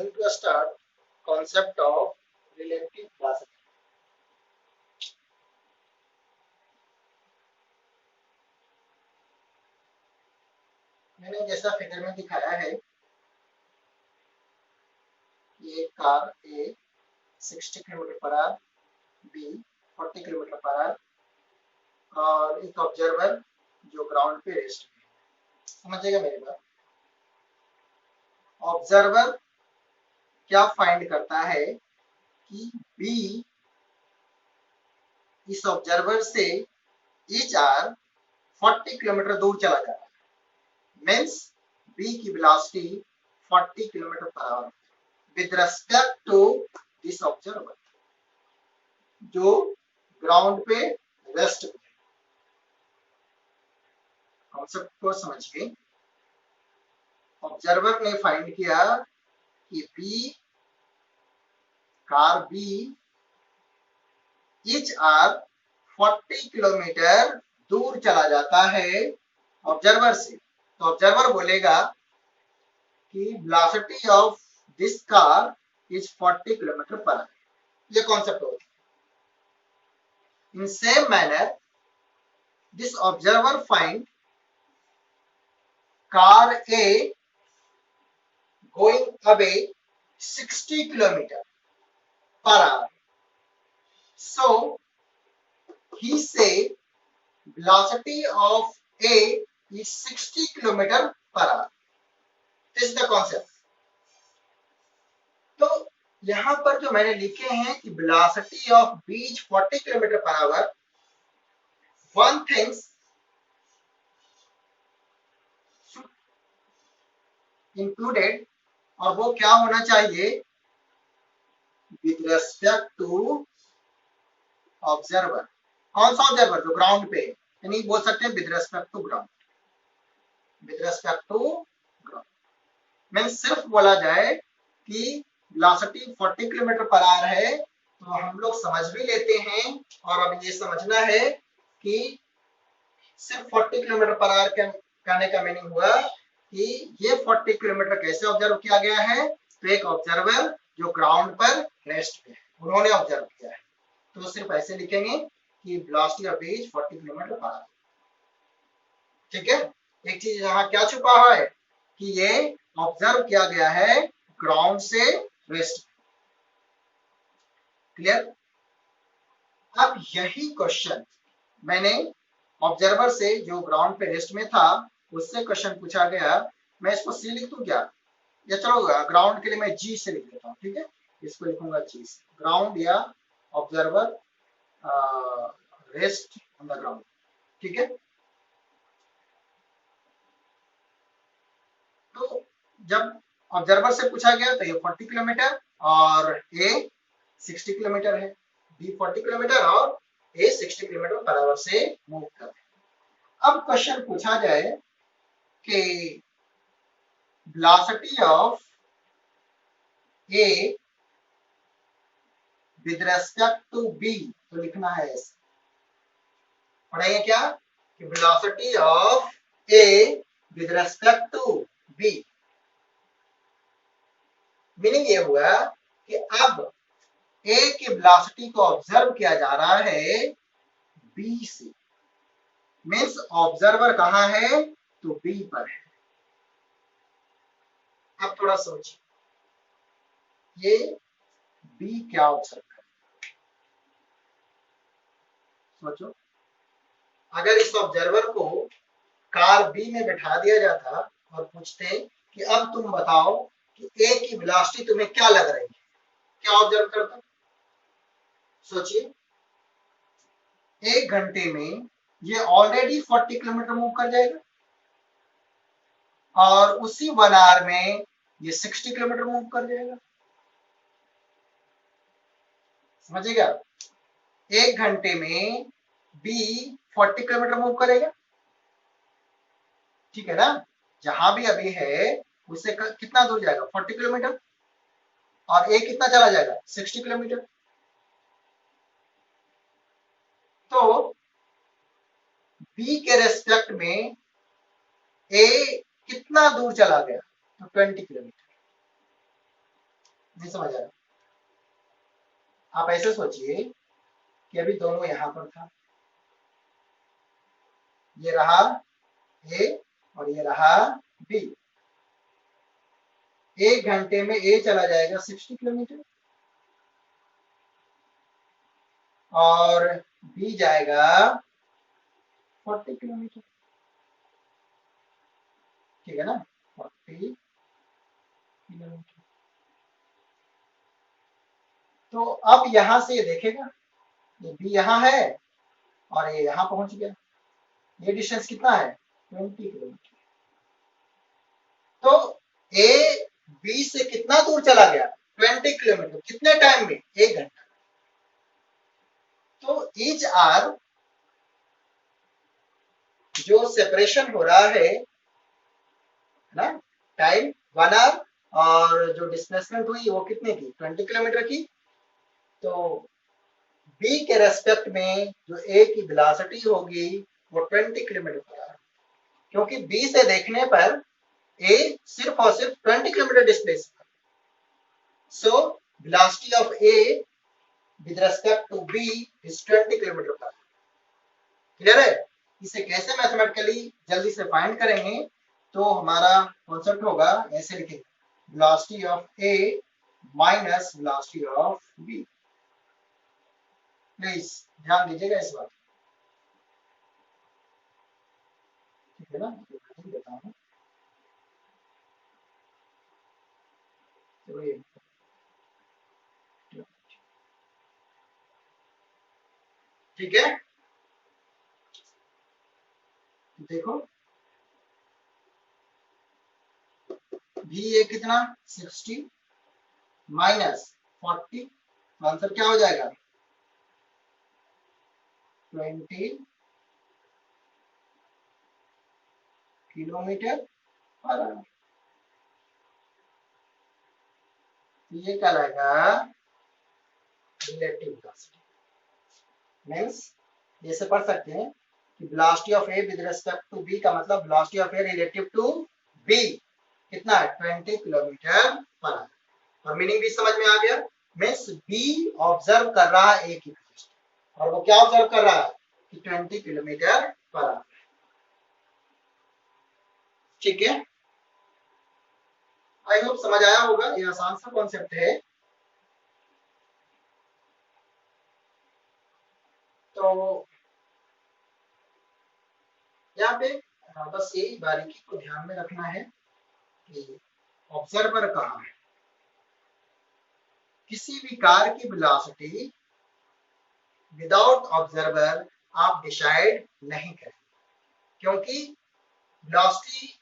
going to start concept of relative velocity. मैंने जैसा figure में दिखाया है कि एक कार ए 60 किलोमीटर पर आवर, बी 40 किलोमीटर पर आवर और एक ऑब्जर्वर जो ग्राउंड पे रेस्ट में है। समझिएगा मेरी बात। ऑब्जर्वर क्या फाइंड करता है कि बी इस ऑब्जर्वर से ईच आवर 40 किलोमीटर दूर चला जा रहा है, मीन्स बी की वेलोसिटी 40 किलोमीटर पर hour with respect to this observer जो ग्राउंड पे रेस्ट में। कॉन्सेप्ट को समझिए। ऑब्जर्वर ने फाइंड किया कि B car B each hour 40 kilometre दूर चला जाता है ऑब्जर्वर से, तो ऑब्जर्वर बोलेगा कि velocity of this car is 40 kilometre per hour. ये कॉन्सेप्ट होता है। In same manner this observer find car A going away 60 kilometre per hour. So he say velocity of A is 60 kilometer per hour. This is the concept. तो यहां पर जो मैंने लिखे हैं कि velocity of B is 40 kilometre per hour, one things included और वो क्या होना चाहिए with respect to ऑब्जर्वर। कौन सा ऑब्जर्वर? जो ग्राउंड पे, यानी बोल सकते हैं with respect to ground. With respect to ground means सिर्फ बोला जाए कि वेलोसिटी 40 किलोमीटर पर आवर है तो हम लोग समझ भी लेते हैं। और अब ये समझना है कि सिर्फ 40 किलोमीटर पर आवर कहने का मीनिंग हुआ कि ये 40 किलोमीटर कैसे ऑब्जर्व किया गया है, तो एक ऑब्जर्वर जो ग्राउंड पर रेस्ट पे है उन्होंने ऑब्जर्व किया है, तो सिर्फ ऐसे लिखेंगे कि वेलोसिटी ऑफ इज 40 किलोमीटर पर आवर। ठीक है। एक चीज यहाँ क्या छुपा हुआ है कि ये ऑब्जर्व किया गया है ग्राउंड से रेस्ट। क्लियर? अब यही क्वेश्चन मैंने ऑब्जर्वर से जो ग्राउंड पे रेस्ट में था उससे क्वेश्चन पूछा गया। मैं इसको सी लिख दूं क्या, या चलो ग्राउंड के लिए मैं जी से लिख देता हूँ। ठीक है, इसको लिखूंगा जी से, ग्राउंड या observer rest on the ground. ठीक है। तो जब ऑब्जर्वर से पूछा गया तो ये 40 किलोमीटर और ए 60 किलोमीटर है, बी 40 किलोमीटर और ए 60 किलोमीटर पर आवर से मूव कर रहे हैं। अब क्वेश्चन पूछा जाए कि velocity of A with respect to B, तो लिखना है ऐसे, पढ़ेंगे क्या कि velocity of A with respect to B. Meaning ये हुआ कि अब ए की वेलोसिटी को ऑब्जर्व किया जा रहा है बी से, मींस ऑब्जर्वर कहां है तो बी पर है। अब थोड़ा सोचिए, ये बी क्या ऑब्जर्व कर, सोचो। अगर इस ऑब्जर्वर को कार बी में बैठा दिया जाता और पूछते कि अब तुम बताओ कि ए की वेलोसिटी तुम्हें क्या लग रही है, क्या ऑब्जर्व करता? सोचिए, 1 घंटे में ये ऑलरेडी 40 किलोमीटर मूव कर जाएगा और उसी 1 आवर में ये 60 किलोमीटर मूव कर जाएगा। समझिएगा, 1 घंटे में बी 40 किलोमीटर मूव करेगा, ठीक है ना। जहां भी अभी है उससे कितना दूर जाएगा 40 किलोमीटर, और ए कितना चला जाएगा 60 किलोमीटर। तो बी के रेस्पेक्ट में ए कितना दूर चला गया तो 20 किलोमीटर। नहीं समझ आ रहा? आप ऐसे सोचिए कि अभी दोनों यहां पर था, ये रहा ए और ये रहा बी। 1 घंटे में ए चला जाएगा 60 किलोमीटर और बी जाएगा 40 किलोमीटर, ठीक है ना, 40 किलोमीटर। तो अब यहां से ये देखेगा, ये बी यहां है और ये यहां पहुंच गया, ये डिस्टेंस कितना है 20 किलोमीटर। तो ए बी से कितना दूर चला गया 20 किलोमीटर, कितने टाइम में 1 घंटा। तो ईच आर जो सेपरेशन हो रहा है ना, टाइम 1 आवर, और जो डिस्प्लेसमेंट हुई वो कितने की 20 किलोमीटर की। तो बी के रेस्पेक्ट में जो ए की वेलोसिटी होगी वो 20 किलोमीटर पर आवर, क्योंकि बी से देखने पर ए सिर्फ और सिर्फ 20 kilometre displace. So velocity of A with respect to B is 20 kilometre पर आवर। क्लियर है? इसे कैसे मैथमेटिकली जल्दी से फाइंड करेंगे, तो हमारा कॉन्सेप्ट होगा ऐसे लिखेंगे, velocity of A minus velocity of B. Please ध्यान दीजिएगा इस बात, ठीक है ना। देता हूं, ठीक है। देखो भी ये कितना 60 माइनस 40, आंसर क्या हो जाएगा 20 किलोमीटर पर आवर। ये क्या रहेगा रिलेटिव वेलोसिटी, मींस ये से पढ़ सकते हैं कि velocity of A with respect to B का मतलब velocity of A relative to B कितना है 20 किलोमीटर पर आवर। और मीनिंग भी समझ में आ गया, मींस बी ऑब्जर्व कर रहा है ए की वेलोसिटी, और वो क्या ऑब्जर्व कर रहा है कि 20 किलोमीटर पर आवर। ठीक है, आई होप समझ आया होगा, ये आसान सा कॉन्सेप्ट है। तो यहाँ पे बस यही बारीकी को ध्यान में रखना है कि ऑब्जर्वर कहाँ है। किसी भी कार की वेलोसिटी विदाउट ऑब्जर्वर आप डिसाइड नहीं करें, क्योंकि वेलोसिटी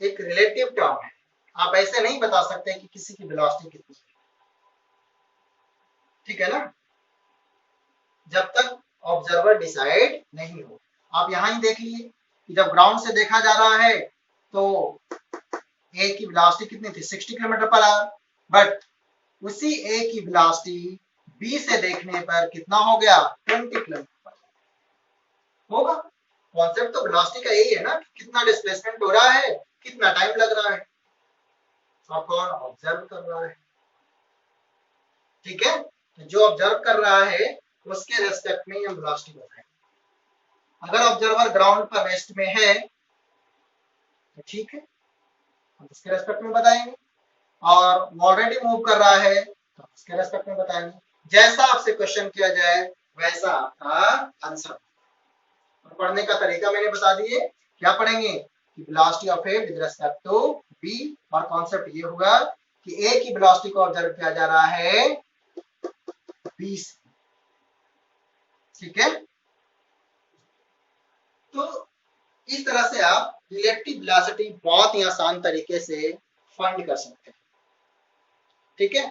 एक रिलेटिव टर्म है, आप ऐसे नहीं बता सकते कि किसी की वेलोसिटी कितनी है, ठीक है ना, जब तक ऑब्जर्वर डिसाइड नहीं हो। आप यहां ही देख लीजिए कि जब ग्राउंड से देखा जा रहा है तो ए की वेलोसिटी कितनी थी 60 किलोमीटर पर आवर, बट उसी ए की वेलोसिटी बी से देखने पर कितना हो गया 20 किलोमीटर पर होगा। कॉन्सेप्ट तो वेलोसिटी का यही है ना, कितना डिस्प्लेसमेंट हो रहा है, कितना टाइम लग रहा है, और कौन ऑब्जर्व कर रहा है। ठीक है, तो जो ऑब्जर्व कर रहा है उसके रेस्पेक्ट में हम वेलोसिटी बताएंगे। अगर ऑब्जर्वर ग्राउंड पर रेस्ट में है तो ठीक है, हम उसके रेस्पेक्ट में बताएंगे, और ऑलरेडी मूव कर रहा है तो उसके रेस्पेक्ट में बताएंगे। जैसा आपसे क्वेश्चन किया जाए वैसा आपका आंसर। और पढ़ने का तरीका मैंने बता दिए, क्या पढ़ेंगे कि velocity of A with respect to B, और कॉन्सेप्ट ये होगा कि ए की वेलोसिटी को ऑब्जर्व किया जा रहा है बी से, ठीक है। तो इस तरह से आप रिलेटिव वेलोसिटी बहुत ही आसान तरीके से फाइंड कर सकते हैं, ठीक है।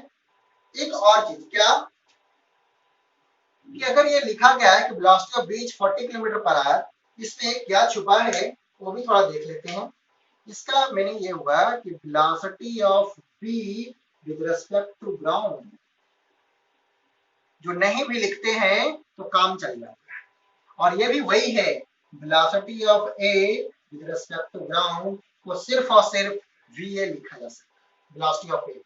एक और चीज क्या कि अगर ये लिखा गया है कि वेलोसिटी ऑफ बी 40 किलोमीटर पर आवर, इसमें क्या छुपा है वो भी थोड़ा देख लेते हैं। इसका मीनिंग ये हुआ कि velocity of B with respect to ground, जो नहीं भी लिखते हैं तो काम चल जाता है, और ये भी वही है, velocity of A with respect to ground को सिर्फ और सिर्फ वीए लिखा जा सकता है, वेलोसिटी ऑफ ए,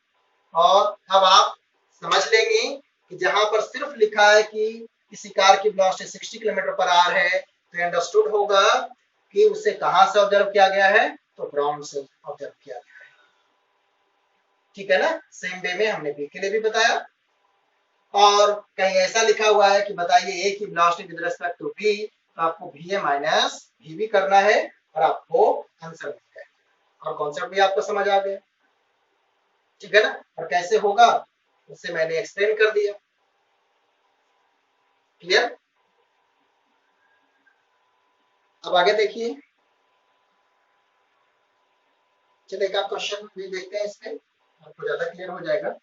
और अब आप समझ लेंगे कि जहां पर सिर्फ लिखा है कि किसी कार की वेलोसिटी 60 किलोमीटर पर आवर है तो अंडरस्टूड होगा कि उसे कहां से ऑब्जर्व किया गया है, तो ग्राउंड से ऑब्जर्व किया गया है। ठीक है ना, सेम वे में हमने बी के लिए भी बताया। और कहीं ऐसा लिखा हुआ है कि बताइए ए की velocity with respect to B, तो आपको va माइनस vb करना है और आपको आंसर मिल जाएगा और कॉन्सेप्ट भी आपको समझ आ गया। ठीक है ना, और कैसे होगा उसे मैंने एक्सप्लेन कर दिया। क्लियर? अब आगे देखिए, चलिए एक आप क्वेश्चन भी देखते हैं, इसमें आपको ज्यादा क्लियर हो जाएगा।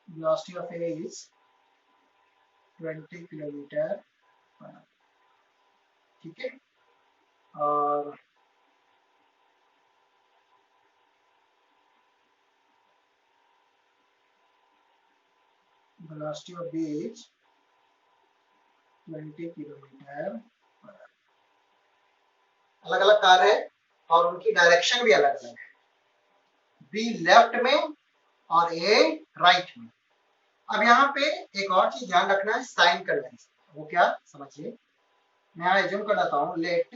Velocity of A is 20 kilometre पर आवर। ठीक है, और velocity of B is 20 kilometre पर आवर। अलग अलग कार है और उनकी डायरेक्शन भी अलग अलग है, बी लेफ्ट में और ए राइट में। अब यहाँ पे एक और चीज ध्यान रखना है, साइन कन्वेंशन। वो क्या, समझिए। मैं यहाँ एज्यूम कर लेता हूँ, let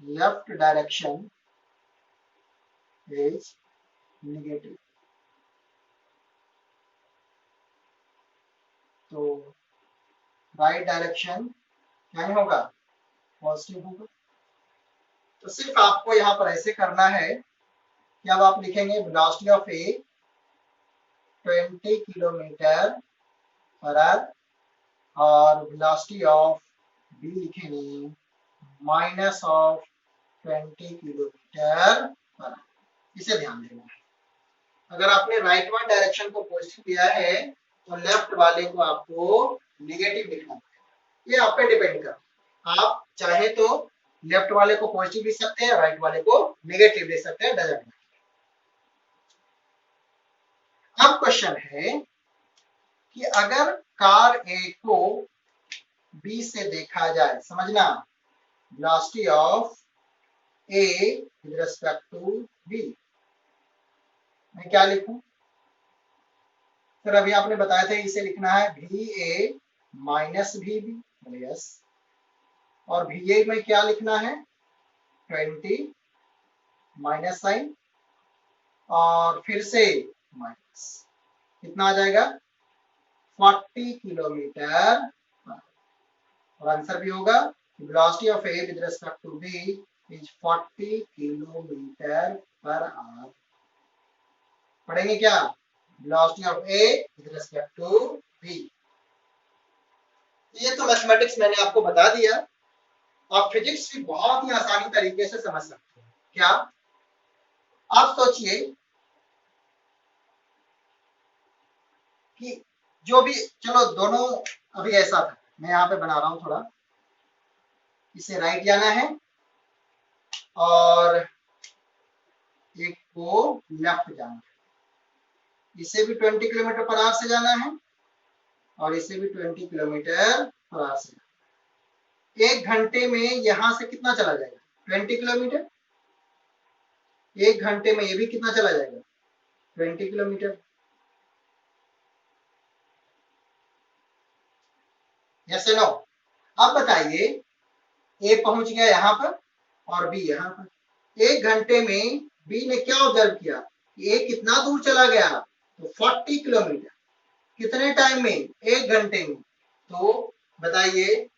left direction is negative, तो राइट डायरेक्शन क्या होगा, पॉजिटिव होगा। तो सिर्फ आपको यहाँ पर ऐसे करना है कि अब आप लिखेंगे वेलोसिटी ऑफ ए 20 किलोमीटर पर आवर और वेलोसिटी ऑफ बी लिखेंगे minus of 20 kilometre per hour. इसे ध्यान देना है। अगर आपने राइट वन डायरेक्शन को पॉजिटिव दिया है तो लेफ्ट वाले को आपको नेगेटिव लिखना है। ये आप पे डिपेंड कर, आप चाहे तो लेफ्ट वाले को पॉजिटिव लिख सकते हैं, राइट वाले को नेगेटिव लिख सकते हैं, डजंट मैटर। अब क्वेश्चन है कि अगर कार ए को बी से देखा जाए, समझना, velocity of A with respect to B, मैं क्या लिखूं? सर अभी आपने बताया था इसे लिखना है भी ए माइनस भी बी, यस। और भी ए में क्या लिखना है, 20 माइनस साइन और फिर से माइनस, कितना आ जाएगा, 40 किलोमीटर। और आंसर भी होगा velocity of A with respect to B is 40 kilometre पर आवर। पढ़ेंगे क्या, velocity of A with respect to B. ये तो मैथमेटिक्स मैंने आपको बता दिया, आप फिजिक्स भी बहुत ही आसानी तरीके से समझ सकते हैं। क्या आप सोचिए कि जो भी, चलो दोनों अभी ऐसा था, मैं यहाँ पे बना रहा हूं थोड़ा, इसे राइट जाना है और एक को लेफ्ट जाना है। इसे भी 20 किलोमीटर पर आवर से जाना है और इसे भी 20 किलोमीटर पर आवर से जाना है। 1 घंटे में यहां से कितना चला जाएगा, 20 किलोमीटर। 1 घंटे में ये भी कितना चला जाएगा, 20 किलोमीटर। Yes no? अब बताइए, ए पहुंच गया यहां पर और बी यहां पर। 1 घंटे में बी ने क्या ऑब्जर्व किया, ए कितना दूर चला गया, तो 40 किलोमीटर। कितने टाइम में, 1 घंटे में। तो बताइए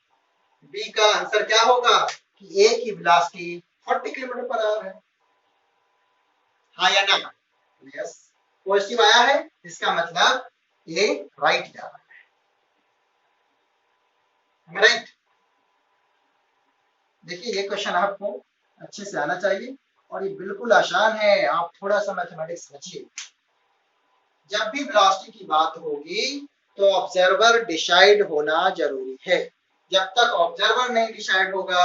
बी का आंसर क्या होगा कि ए की वेलोसिटी 40 किलोमीटर पर आवर है। हाँ या ना? यस, पॉजिटिव आया है, इसका मतलब ए राइट जा रहा है, राइट। देखिए ये क्वेश्चन आपको अच्छे से आना चाहिए और ये बिल्कुल आसान है, आप थोड़ा सा मैथमेटिक्स समझिए। जब भी वेलोसिटी की बात होगी तो ऑब्जर्वर डिसाइड होना जरूरी है। जब तक ऑब्जर्वर नहीं डिसाइड होगा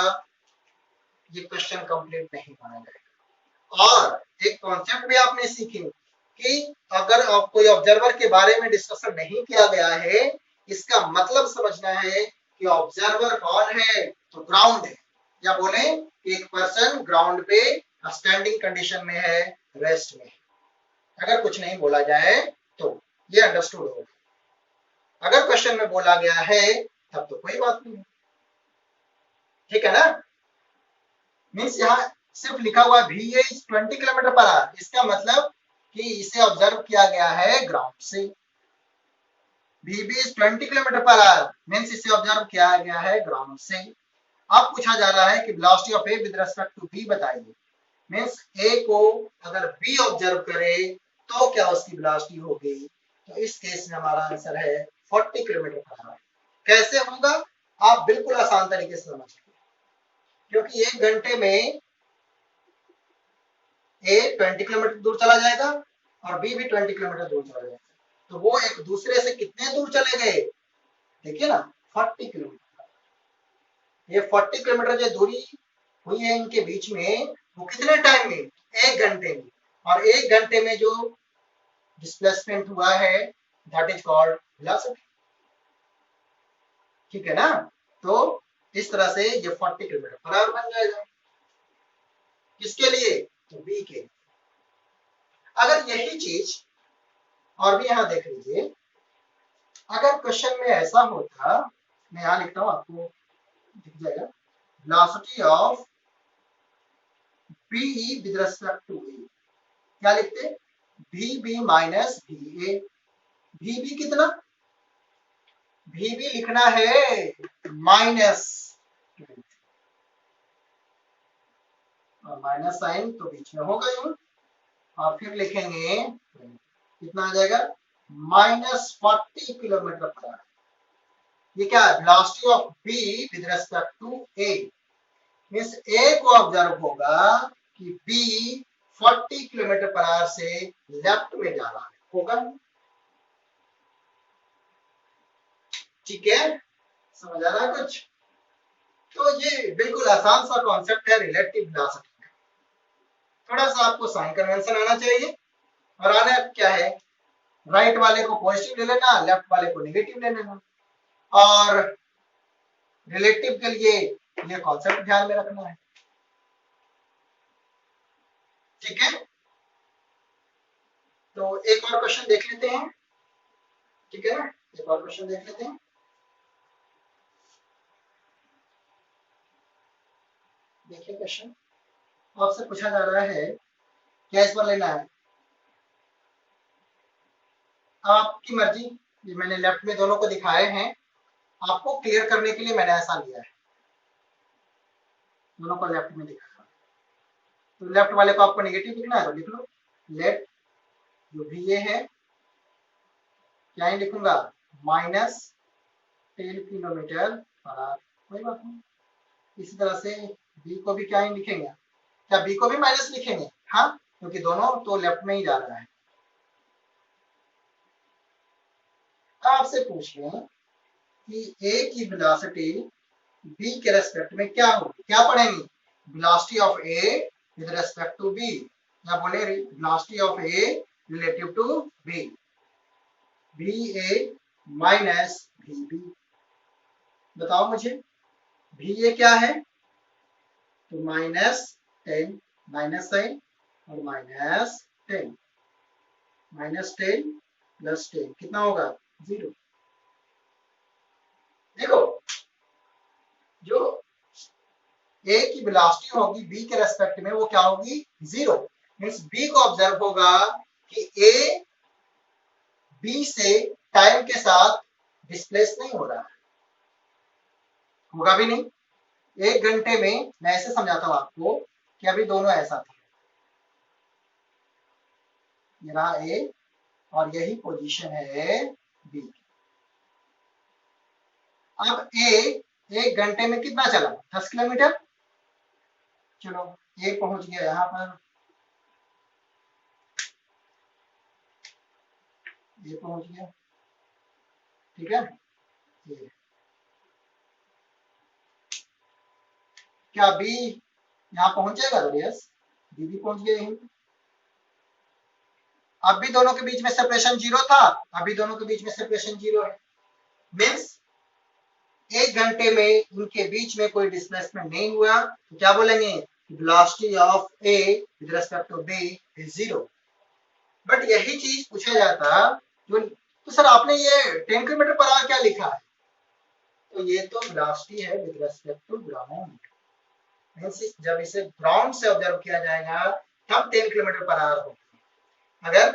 ये क्वेश्चन कंप्लीट नहीं माना जाएगा। और एक कॉन्सेप्ट भी आपने सीखी कि अगर कोई ऑब्जर्वर के बारे में डिस्कशन नहीं किया गया है, इसका मतलब समझना है कि ऑब्जर्वर कौन है, तो ग्राउंड है, या बोले कि एक पर्सन ग्राउंड पे स्टैंडिंग कंडीशन में है, रेस्ट में है। अगर कुछ नहीं बोला जाए तो ये अंडरस्टूड होगा। अगर क्वेश्चन में बोला गया है तब तो कोई बात नहीं, ठीक है ना। मीन्स यहाँ सिर्फ लिखा हुआ VA is 20 kilometre per hour, इसका मतलब कि इसे ऑब्जर्व किया गया है ग्राउंड से। VB is 20 kilometre per hour means इसे ऑब्जर्व किया गया है ग्राउंड से। अब पूछा जा रहा है कि velocity of A with respect to B बताइए। मीन्स A को अगर B ऑब्जर्व करे तो क्या उसकी वेलोसिटी होगी, तो इस केस में हमारा आंसर है 40 किलोमीटर पर आवर। कैसे होगा, आप बिल्कुल आसान तरीके से समझिए, क्योंकि 1 घंटे में A 20 किलोमीटर दूर चला जाएगा और B भी 20 किलोमीटर दूर चला जाएगा, तो वो एक दूसरे से कितने दूर चले गए, देखिए ना 40 किलोमीटर। ये 40 किलोमीटर जो दूरी हुई है इनके बीच में, वो कितने टाइम में, 1 घंटे में। और 1 घंटे में जो डिस्प्लेसमेंट हुआ है दैट इज कॉल्ड वेलोसिटी, ठीक है ना। तो इस तरह से ये 40 किलोमीटर पर आवर बन जाएगा। किसके लिए, तो बी के। अगर यही चीज और भी यहां देख लीजिए, अगर क्वेश्चन में ऐसा होता, मैं यहां लिखता हूं आपको दिख जाएगा, velocity of BE with respect to A, क्या लिखते, VB माइनस VA। VB कितना, VB लिखना है माइनस, और माइनस साइन तो बीच में होगा ही, और फिर लिखेंगे कितना आ जाएगा, -40 किलोमीटर पर आवर। ये क्या है, velocity of B with respect to A। Means A को ऑब्जर्व होगा कि B 40 किलोमीटर पर आवर से लेफ्ट में जा रहा है, होगा, ठीक है, समझ आ रहा है कुछ। तो ये बिल्कुल आसान सा कॉन्सेप्ट है रिलेटिव वेलोसिटी का। थोड़ा सा आपको साइन कन्वेंशन आना चाहिए, और आना क्या है, राइट वाले को पॉजिटिव ले लेना, लेफ्ट वाले को नेगेटिव ले लेना, और रिलेटिव के लिए ये कॉन्सेप्ट ध्यान में रखना है, ठीक है। तो एक और क्वेश्चन देख लेते हैं, ठीक है ना, एक और क्वेश्चन देख लेते हैं। देखिए क्वेश्चन आपसे पूछा जा रहा है, क्या इस बार लेना है, आपकी मर्जी। ये मैंने लेफ्ट में दोनों को दिखाए हैं, आपको क्लियर करने के लिए मैंने ऐसा लिया है, दोनों को लेफ्ट में दिखाया। तो लेफ्ट वाले को आपको नेगेटिव लिखना है तो लिख लो, लेट जो भी ये है क्या ही लिखूंगा, -10 किलोमीटर पर आवर, कोई बात नहीं। इसी तरह से बी को भी क्या ही लिखेंगे, क्या बी को भी माइनस लिखेंगे, हाँ, क्योंकि दोनों तो लेफ्ट में ही जा रहा है। आपसे पूछ लें कि ए की वेलोसिटी बी के रेस्पेक्ट में क्या होगी, क्या पढ़ेंगे, velocity of A with respect to B, या बोले velocity of A relative to B, VA minus VB। बताओ मुझे VA क्या है, तो -10, माइनस साइन और -10, -10 प्लस 10 कितना होगा, 0। देखो जो A की वेलोसिटी होगी B के रेस्पेक्ट में वो क्या होगी, 0। मींस B को ऑब्जर्व होगा कि A B से टाइम के साथ डिस्प्लेस नहीं हो रहा है, होगा भी नहीं। 1 घंटे में मैं ऐसे समझाता हूं आपको कि अभी दोनों ऐसा थे, ये रहा A और यही पोजीशन है B। अब A 1 घंटे में कितना चला, 10 किलोमीटर। चलो A पहुंच गया यहां पर, ये पहुंच गया, ठीक है, ये क्या बी यहाँ पहुंच जाएगा रेडियस? बी भी पहुंच गया यहीं। अब भी दोनों के बीच में सेपरेशन 0 था, अभी दोनों के बीच में सेपरेशन 0 है। मीन्स 1 घंटे में इनके बीच में कोई डिस्प्लेसमेंट नहीं हुआ, तो क्या बोलेंगे? Velocity of A with respect to B is 0। But यही चीज पूछा जाता जो, तो सर आपने ये 10 किलोमीटर पर आवर क्या लिखा है? तो ये तो वेलोसिटी है with respect to ground. Means जब इसे ग्राउंड से ऑब्जर्व किया जाएगा तब 10 किलोमीटर पर आवर होगा। अगर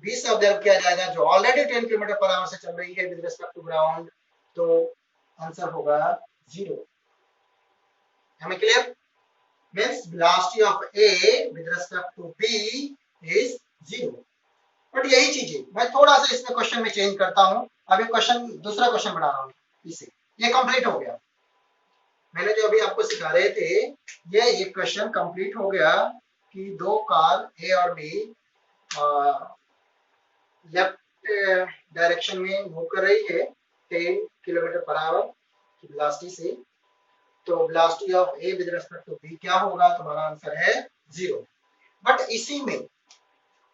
बी से ऑब्जर्व किया जाएगा जो ऑलरेडी 10 किलोमीटर पर आवर से चल रही है विद रिस्पेक्ट टू ग्राउंड, तो आंसर होगा 0। हमें clear? Means velocity of A with respect to B is 0। But यही चीज है, मैं थोड़ा सा इसमें क्वेश्चन में चेंज करता हूं। अभी क्वेश्चन, दूसरा क्वेश्चन बना रहा हूं इसे, ये कंप्लीट हो गया। मैंने जो अभी आपको सिखा रहे थे ये एक क्वेश्चन कंप्लीट हो गया कि दो कार ए और बी लेफ्ट डायरेक्शन में मूव कर रही है 10 किलोमीटर पर आवर की वेलोसिटी से, तो velocity of A with respect to B क्या होगा? तुम्हारा आंसर है 0। बट इसी में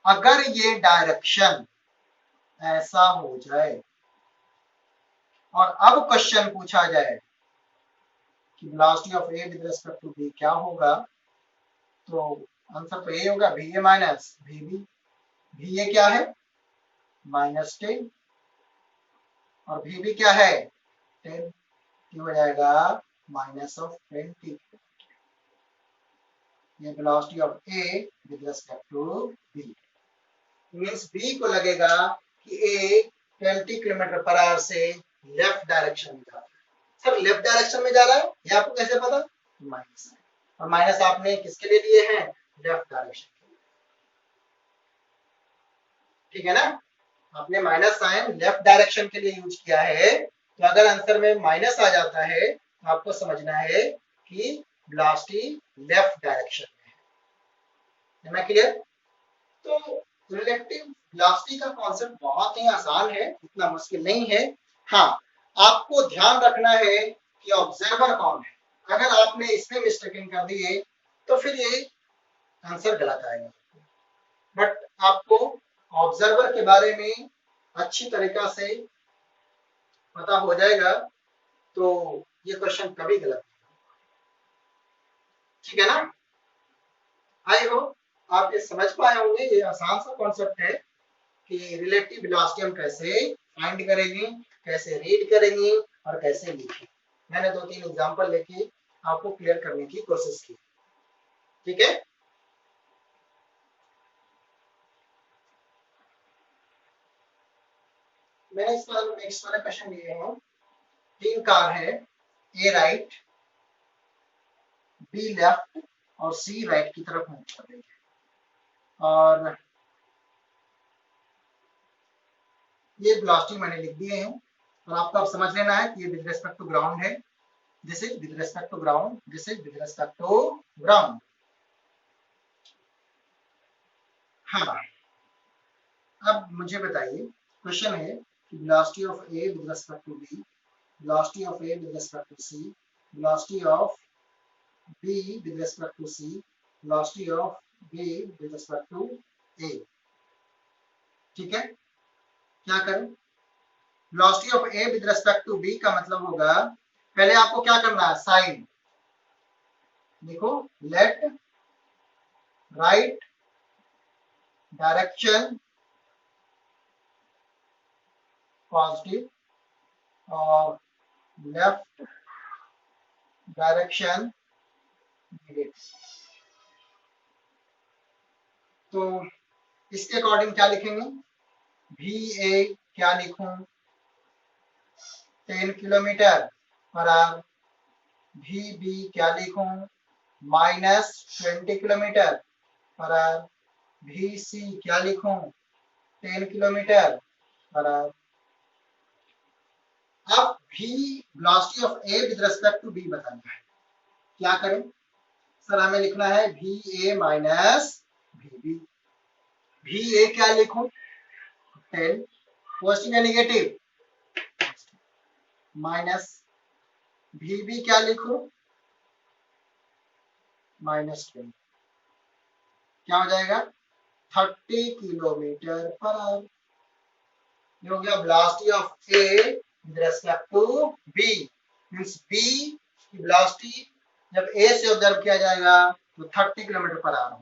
अगर ये डायरेक्शन ऐसा हो जाए और अब क्वेश्चन पूछा जाए कि velocity of A with respect to B क्या होगा, तो आंसर तो ये होगा भी ए माइनस भी बी। भी ए क्या है? -10, और भी बी क्या है? 10, हो जाएगा -20। ये velocity of A with respect to B. Means B को लगेगा कि ए 20 किलोमीटर पर आवर से लेफ्ट डायरेक्शन में जा रहा है। सर लेफ्ट डायरेक्शन में जा रहा है, ये आपको कैसे पता? माइनस है, और माइनस आपने किसके लिए लिए हैं? लेफ्ट डायरेक्शन के लिए। ठीक है ना? आपने माइनस साइन लेफ्ट डायरेक्शन के लिए यूज किया है, तो अगर आंसर में माइनस आ जाता है तो आपको समझना है कि वेलोसिटी लेफ्ट डायरेक्शन में है। मैं क्लियर? तो रिलेटिव वेलोसिटी का कॉन्सेप्ट बहुत ही आसान है, इतना मुश्किल नहीं है। हाँ, आपको ध्यान रखना है कि ऑब्जर्वर कौन है। अगर आपने इसमें मिस्टेकिंग कर दी है तो फिर ये आंसर गलत आएगा। बट आपको ऑब्जर्वर के बारे में अच्छी तरीका से पता हो जाएगा तो ये क्वेश्चन कभी गलत नहीं। ठीक है ना? आई होप आप ये समझ पाए होंगे। ये आसान सा कॉन्सेप्ट है कि रिलेटिव वेलोसिटी हम कैसे फाइंड करेंगे, कैसे रीड करेंगे और कैसे लिखेंगे। मैंने 2-3 एग्जांपल लेके आपको क्लियर करने की कोशिश की। ठीक है? मैंने इस बार नेक्स्ट वाला क्वेश्चन लिए हैं। 3 कार है, ए राइट, बी लेफ्ट और सी राइट की तरफ मूव कर रही है, और ये वेलोसिटी मैंने लिख दिए हैं, और आपको अब समझ लेना है कि ये विद रिस्पेक्ट टू ग्राउंड है, this is with respect to ground, this is with respect to ground. हाँ, अब मुझे बताइए, क्वेश्चन है कि velocity of A with respect to B, velocity of A with respect to C, velocity of B with respect to C, velocity of B with respect to A. ठीक है? क्या करें? Velocity of A with respect to B का मतलब होगा, पहले आपको क्या करना है? साइन देखो, लेट राइट डायरेक्शन पॉजिटिव और लेफ्ट डायरेक्शन नेगेटिव। तो इसके अकॉर्डिंग क्या लिखेंगे? भी ए क्या लिखूं? 10 किलोमीटर पर आवर। भी बी क्या लिखूं? -20 किलोमीटर पर आवर। भी सी क्या लिखूं? 10 किलोमीटर पर आवर। अब भी velocity of A with respect to B बताना है, क्या करें? सर हमें लिखना है भी ए माइनस भी बी। भी ए क्या लिखूं? 10, पॉजिटिव या नेगेटिव? माइनस। भी बी क्या लिखूं? -20 क्या हो जाएगा 30 किलोमीटर पर आवर। ये हो गया velocity of A with respect to B. Means B की वेलोसिटी जब ए से ऑब्जर्व किया जाएगा तो 30 किलोमीटर पर आवर।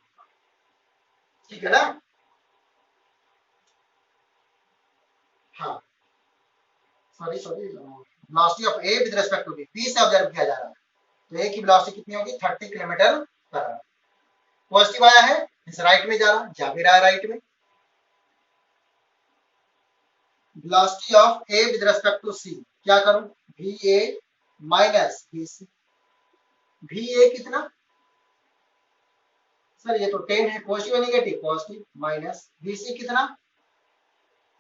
ठीक है ना। हाँ sorry velocity of A with respect to B, B से ऑब्जर्व किया जा रहा है तो ए की वेलोसिटी कितनी होगी 30 किलोमीटर पर आवर। पॉजिटिव आया है इस राइट में जा भी रहा है राइट में। Velocity of A with respect to C क्या करूं V A minus V C. V A कितना सर ये तो 10 है, positive negative positive, minus V C कितना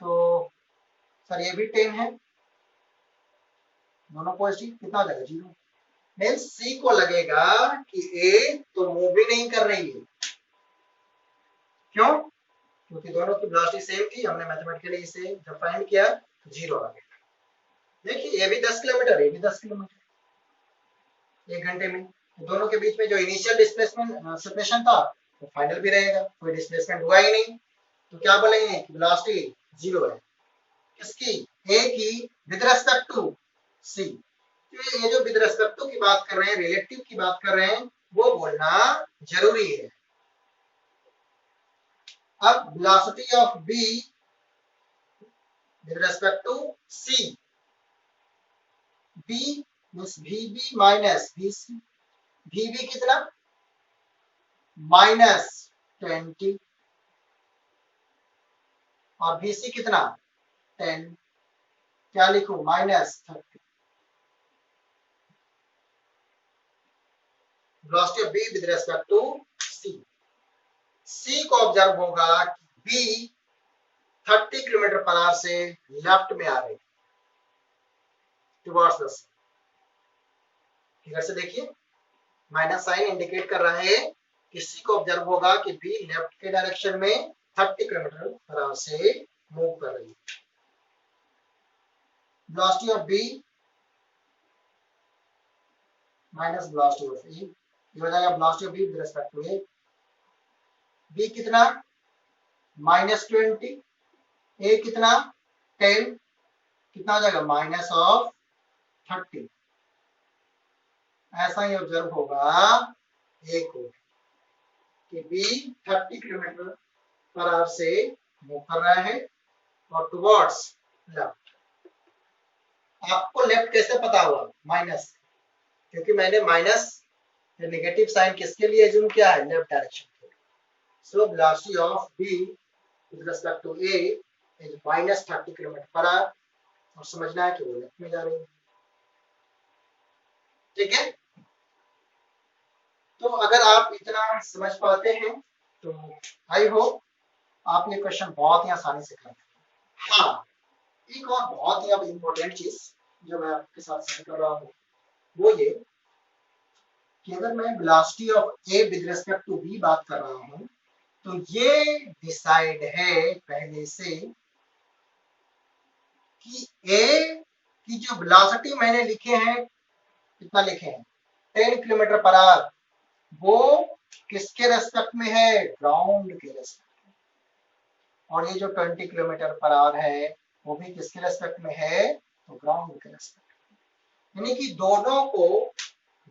तो सर ये भी 10 है, दोनों पॉजिटिव, कितना हो जाएगा 0। मींस सी को लगेगा कि ए तो मूव भी नहीं कर रही है। क्यों? क्योंकि दोनों की वेलोसिटी सेम थी, हमने मैथमेटिकली इसे जब फाइंड किया तो 0 आ गया। देखिए ये भी 10 किलोमीटर, ये भी 10 किलोमीटर 1 घंटे में, दोनों के बीच में जो इनिशियल डिस्प्लेसमेंट सेपरेशन था वो फाइनल भी रहेगा, कोई डिस्प्लेसमेंट हुआ ही नहीं। तो क्या बोलेंगे कि वेलोसिटी 0 है किसकी ए की विद रिस्पेक्ट टू सी। ये जो विद रिस्पेक्ट टू की बात कर रहे हैं, रिलेटिव की बात कर रहे हैं, वो बोलना जरूरी है। अब velocity of B with respect to C, B means V B minus V C. V B कितना -20 और वीसी कितना 10, क्या लिखूं -30। Velocity of B with respect to C, C को ऑब्जर्व होगा कि बी 30 किलोमीटर पर आवर से लेफ्ट में आ रही टुवर्ड्स द सी। फिगर से देखिए माइनस साइन इंडिकेट कर रहा है कि सी को ऑब्जर्व होगा कि बी लेफ्ट के डायरेक्शन में 30 किलोमीटर पर आवर से मूव कर रही है। Velocity of B minus velocity of A, ये हो जाएगा velocity of B with respect to A. B कितना -20, ए कितना 10, कितना हो जाएगा -30। ऐसा ही ऑब्जर्व होगा ए को कि बी 30 किलोमीटर पर आवर से मूव कर रहा है और टुवर्ड्स लेफ्ट। आपको लेफ्ट कैसे पता हुआ माइनस, क्योंकि मैंने माइनस नेगेटिव साइन किसके लिए एज्यूम किया है लेफ्ट डायरेक्शन के। So velocity of B with respect to A is -30 kilometre पर आवर और समझना है कि वो लेफ्ट में जा रही है। ठीक है, तो अगर आप इतना समझ पाते हैं तो आई होप आप ये क्वेश्चन बहुत ही आसानी से कर पाएंगे। हाँ एक और बहुत ही अब इम्पोर्टेंट चीज जो मैं आपके साथ शेयर कर रहा हूँ वो ये कि अगर मैं velocity of A with respect to B बात कर रहा हूँ तो ये डिसाइड है पहले से कि ए की जो वेलोसिटी मैंने लिखे हैं, कितना लिखे हैं 10 किलोमीटर पर आवर, वो किसके रेस्पेक्ट में है ग्राउंड के रेस्पेक्ट में। और ये जो 20 किलोमीटर पर आवर है वो भी किसके रेस्पेक्ट में है तो ग्राउंड के रेस्पेक्ट में। यानी कि दोनों को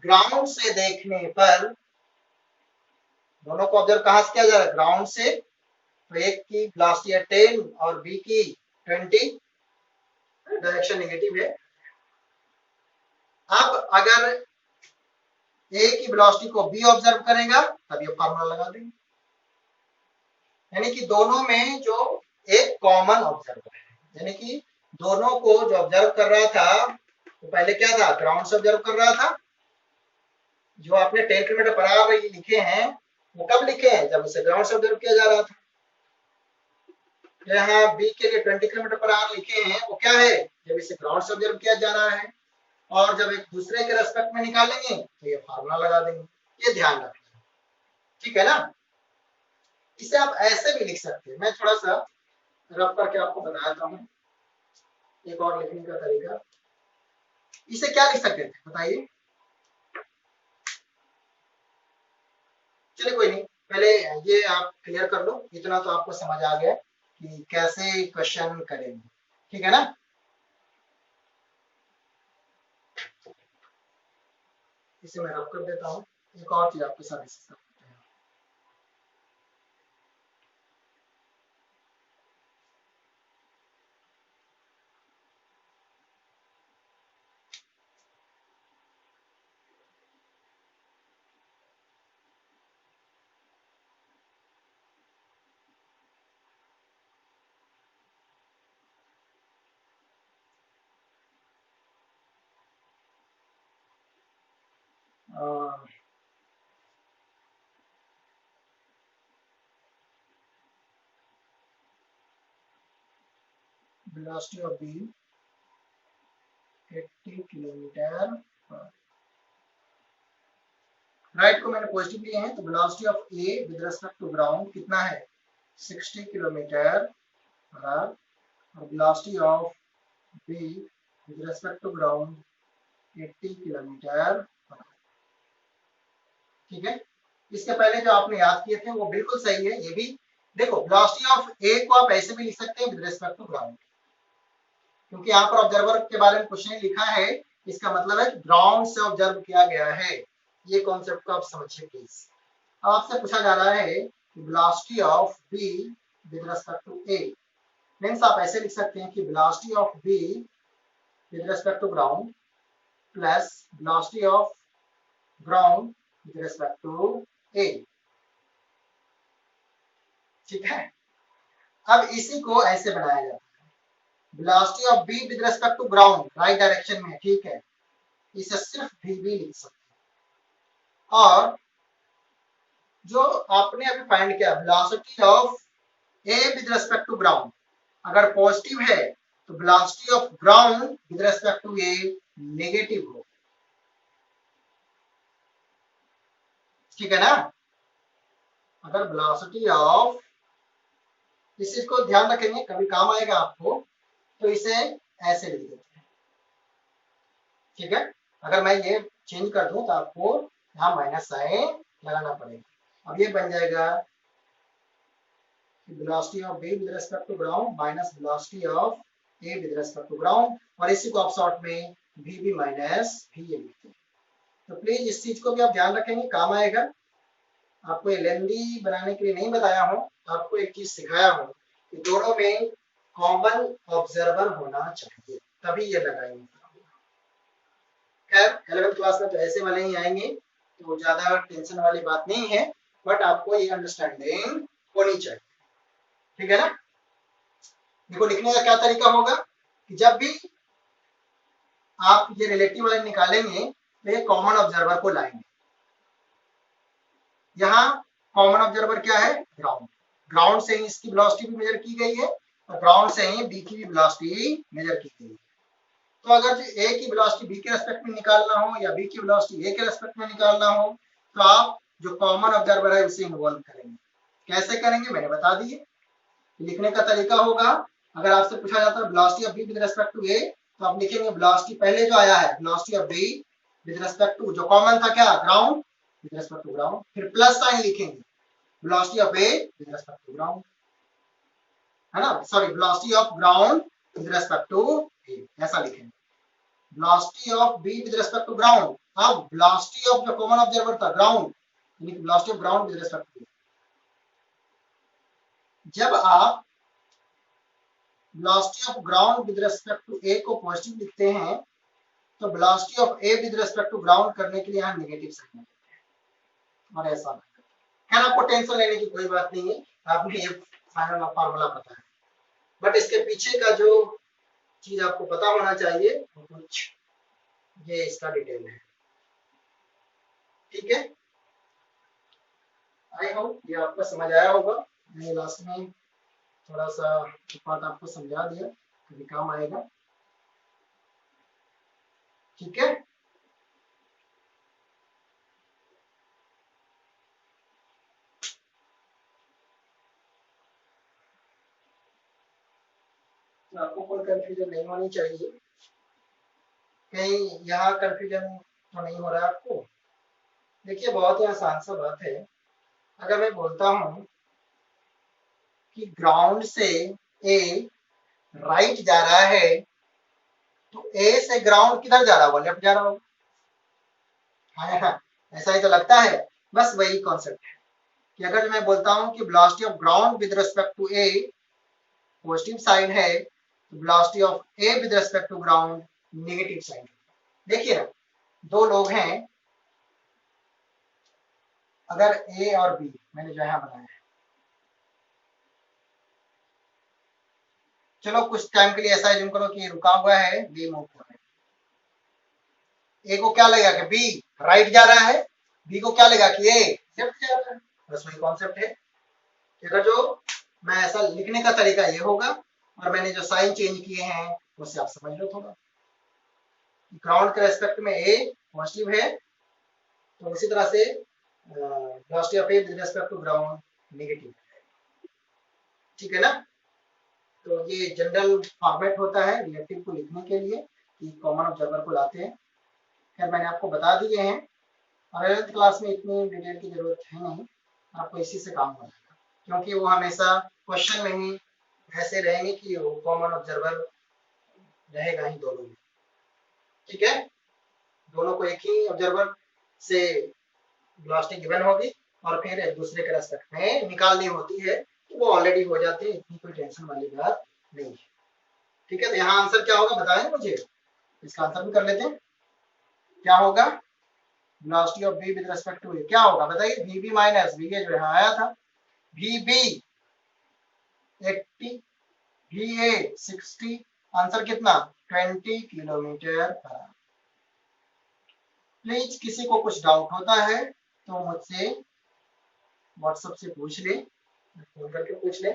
ग्राउंड से देखने पर, दोनों को ऑब्जर्व कहां से किया जा रहा है ग्राउंड से, तो एक की वेलोसिटी है 10 और बी की 20, डायरेक्शन नेगेटिव है। अब अगर ए की वेलोसिटी को बी ऑब्जर्व करेगा तब ये फार्मूला लगा देंगे, यानी कि दोनों में जो एक कॉमन ऑब्जर्वर है, यानी कि दोनों को जो ऑब्जर्व कर रहा था तो पहले क्या था ग्राउंड से ऑब्जर्व कर रहा था। जो आपने 10 किलोमीटर पर आवर लिखे हैं वो कब लिखे हैं जब इसे ग्राउंड से ऑब्जर्व किया जा रहा था। यहाँ बी के लिए 20 किलोमीटर पर आवर लिखे हैं वो क्या है जब इसे ग्राउंड से ऑब्जर्व किया जा रहा है, और जब एक दूसरे के रेस्पेक्ट में निकालेंगे तो ये फार्मूला लगा देंगे, ये ध्यान रखना। ठीक है ना, इसे आप ऐसे भी लिख सकते हैं, मैं थोड़ा सा रफ करके आपको बताता हूँ एक और लिखने का तरीका। इसे क्या लिख सकते थे बताइए, चलिए कोई नहीं, पहले ये आप क्लियर कर लो, इतना तो आपको समझ आ गया कि कैसे क्वेश्चन करेंगे, ठीक है ना। इसे मैं रब कर देता हूँ, एक और चीज आपके साथ डिस्कस करते हैं। Velocity of B 80 kilometre, right को मैंने पॉजिटिव लिए हैं, तो velocity of A with respect to ground कितना है 60 किलोमीटर पर आवर, और velocity of B with respect to ground 80 kilometre पर आवर, ठीक है। इसके पहले जो आपने याद किए थे वो बिल्कुल सही है, ये भी देखो वेलोसिटी ऑफ ए को आप ऐसे भी लिख सकते हैं विद रिस्पेक्ट टू ग्राउंड, क्योंकि यहाँ पर ऑब्जर्वर के बारे में क्वेश्चन लिखा है, इसका मतलब है ग्राउंड से ऑब्जर्व किया गया है, ये कॉन्सेप्ट को आप समझिए प्लीज। अब आपसे पूछा जा रहा है velocity of B with respect to A, means आप ऐसे लिख सकते हैं कि velocity of B with respect to ground plus velocity of ground with respect to A, ठीक है। अब इसी को ऐसे बनाया जाता है, velocity of B with respect to ground right direction में, ठीक है, इसे सिर्फ वी भी लिख सकते हैं। और जो आपने अभी फाइंड किया velocity of A with respect to ground, अगर पॉजिटिव है तो velocity of ground with respect to A negative हो, ठीक है ना। अगर वेलोसिटी ऑफ, इस चीज को ध्यान रखेंगे, कभी काम आएगा आपको, तो इसे ऐसे लिख देते हैं, ठीक है। अगर मैं ये चेंज कर दूं तो आपको यहाँ माइनस साइन लगाना पड़ेगा, अब ये बन जाएगा velocity of B with respect to ground minus velocity of A with respect to ground, और इसी को आप शॉर्ट में V B minus V A लिखते हैं। तो प्लीज इस चीज को भी आप ध्यान रखेंगे, काम आएगा। आपको ये लेंदी बनाने के लिए नहीं बताया हूँ, आपको एक चीज सिखाया हूँ कि दोनों में कॉमन ऑब्जर्वर होना चाहिए, तभी ये लगाएंगे। खैर 11th क्लास में तो ऐसे वाले ही आएंगे, तो ज्यादा टेंशन वाली बात नहीं है, बट आपको ये अंडरस्टैंडिंग होनी चाहिए, ठीक है ना। देखो लिखने का क्या तरीका होगा कि जब भी आप ये रिलेटिव वाले निकालेंगे तो ये कॉमन ऑब्जर्वर को लाएंगे। यहाँ कॉमन ऑब्जर्वर क्या है, ग्राउंड, ग्राउंड से ही इसकी वेलोसिटी भी मेजर की गई है, और ग्राउंड से ही बी की भी वेलोसिटी मेजर की गई है। तो अगर जो ए की वेलोसिटी बी के रेस्पेक्ट में निकालना हो या बी की वेलोसिटी ए के रेस्पेक्ट में निकालना हो, तो आप जो कॉमन ऑब्जर्वर है उसे इन्वॉल्व करेंगे। कैसे करेंगे मैंने बता दिए, लिखने का तरीका होगा, अगर आपसे पूछा जाता है velocity of B with respect to A, तो आप लिखेंगे वेलोसिटी पहले जो आया है velocity of B with respect to, जो कॉमन था क्या ground, with respect to ground, फिर प्लस साइन लिखेंगे velocity of A with respect to ground, है ना, sorry velocity of ground with respect to A, ऐसा लिखेंगे velocity of B with respect to ground. अब वेलोसिटी ऑफ जो common observer था ground, यानी velocity of ground with respect to, जब आप velocity of ground with respect to A को positive लिखते हैं, तो velocity of A with respect to ground करने के लिए यहाँ नेगेटिव साइन देते हैं, और ऐसा खैर आपको टेंशन लेने की कोई बात नहीं है, आपने ये फाइनल फार्मूला पता है, बट इसके पीछे का जो चीज आपको पता होना चाहिए वो कुछ ये इसका डिटेल है, ठीक है। आई होप ये आपको समझ आया होगा, मैं लास्ट में थोड़ा सा पार्ट आपको समझा दिया, कभी काम आएगा, ठीक है। तो आपको कोई कंफ्यूजन नहीं होनी चाहिए, कहीं यहाँ कंफ्यूजन तो नहीं हो रहा है आपको। देखिए बहुत ही आसान सा बात है, अगर मैं बोलता हूं कि ग्राउंड से ए राइट जा रहा है, तो ए से ग्राउंड किधर जा रहा होगा? लेफ्ट जा रहा होगा। हाँ, ऐसा ही तो लगता है। बस वही कॉन्सेप्ट है कि अगर मैं बोलता हूं कि velocity of ground with respect to A positive sign है, तो velocity of A with respect to ground negative sign. देखिए ना, दो लोग हैं, अगर ए और बी मैंने जो यहाँ बनाया है, चलो कुछ टाइम के लिए ऐसा एज्यूम करो कि रुका हुआ है, बी मूव कर रहा है। ए को क्या लगेगा कि बी राइट जा रहा है, बी को क्या लगेगा कि ए लेफ्ट जा रहा है। बस वही कॉन्सेप्ट है। अगर जो मैं ऐसा लिखने का तरीका ये होगा, और मैंने जो साइन चेंज किए हैं उससे आप समझ लो थोड़ा। ग्राउंड के रेस्पेक्ट में ए पॉजिटिव है, तो उसी तरह से velocity of A with respect to ground negative है। ठीक है ना? तो ये जनरल फॉर्मेट होता है रिलेटिव को लिखने के लिए कि कॉमन ऑब्जर्वर को लाते हैं। खैर मैंने आपको बता दिए हैं, और 11th क्लास में इतनी डिटेल की जरूरत है नहीं, आपको इसी से काम करना है, क्योंकि वो हमेशा क्वेश्चन में ही ऐसे रहेंगे कि वो कॉमन ऑब्जर्वर रहेगा ही दोनों में। ठीक है, दोनों को एक ही ऑब्जर्वर से वेलोसिटी गिवन होगी, और फिर एक दूसरे के रेस्पेक्ट में निकालनी होती है, तो वो ऑलरेडी हो जाती है, इतनी कोई टेंशन वाली बात नहीं है। ठीक है, तो यहाँ आंसर क्या होगा बताएं मुझे, इसका आंसर भी कर लेते हैं। क्या होगा? Velocity of B with respect to A क्या होगा बताइए? वीबी माइनस वी जो यहाँ आया था, वीबी 80, वीए 60, आंसर कितना? 20 किलोमीटर पर आवर। प्लीज किसी को कुछ डाउट होता है तो मुझसे व्हाट्सएप से पूछ ले, फोन करके पूछ ले।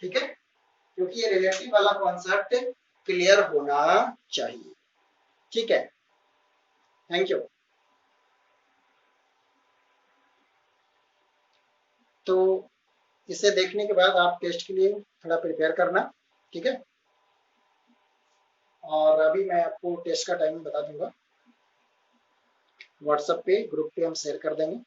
ठीक है, क्योंकि ये रिलेटिव वाला कॉन्सेप्ट क्लियर होना चाहिए। ठीक है, थैंक यू। तो इसे देखने के बाद आप टेस्ट के लिए थोड़ा प्रिपेयर करना। ठीक है, और अभी मैं आपको टेस्ट का टाइमिंग बता दूंगा, व्हाट्सएप पे ग्रुप पे हम शेयर कर देंगे।